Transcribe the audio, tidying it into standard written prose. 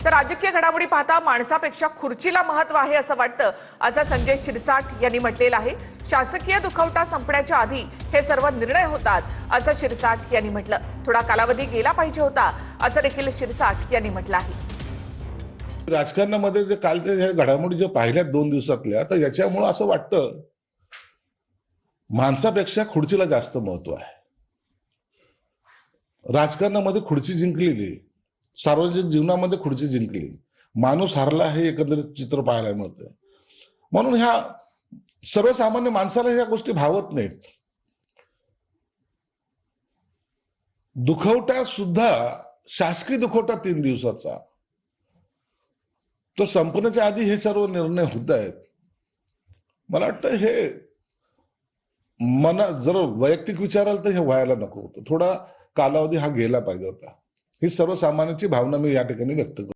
तर राजकीय घडामोडी पाहता माणसापेक्षा खुर्चीला महत्व आहे असं वाटतं, असं संजय शिरसाट यांनी म्हटलेलं आहे. शासकीय दुखवटा संपण्याच्या आधी हे सर्व निर्णय होतात, असं शिरसाट यांनी म्हटलं. थोडा कालावधी गेला पाहिजे होता, असं देखील शिरसाट यांनी म्हटलं आहे. राजकारणामध्ये जे कालच्या ह्या घडामोडी जे पाहिल्या 2 दिवसातल्या, तर याच्यामुळे असं वाटतं माणसापेक्षा खुर्चीला जास्त महत्व आहे. राजकारणामध्ये खुर्ची जिंकलेली, सार्वजनिक जीवनामध्ये खुर्ची जिंकली, माणूस हरला हे एकंदरीत चित्र पाहायला मिळतं. म्हणून ह्या सर्वसामान्य माणसाला ह्या गोष्टी भावत नाहीत. दुखवटा सुद्धा शासकीय दुखवटा 3 दिवसाचा तो संपण्याच्या आधी हे सर्व निर्णय होत आहेत. मला वाटतं हे जर वैयक्तिक विचाराल तर हे व्हायला नको होतं. थोडा कालावधी हा गेला पाहिजे होता. ही सर्वसामान्याची भावना मी या ठिकाणी व्यक्त करतो.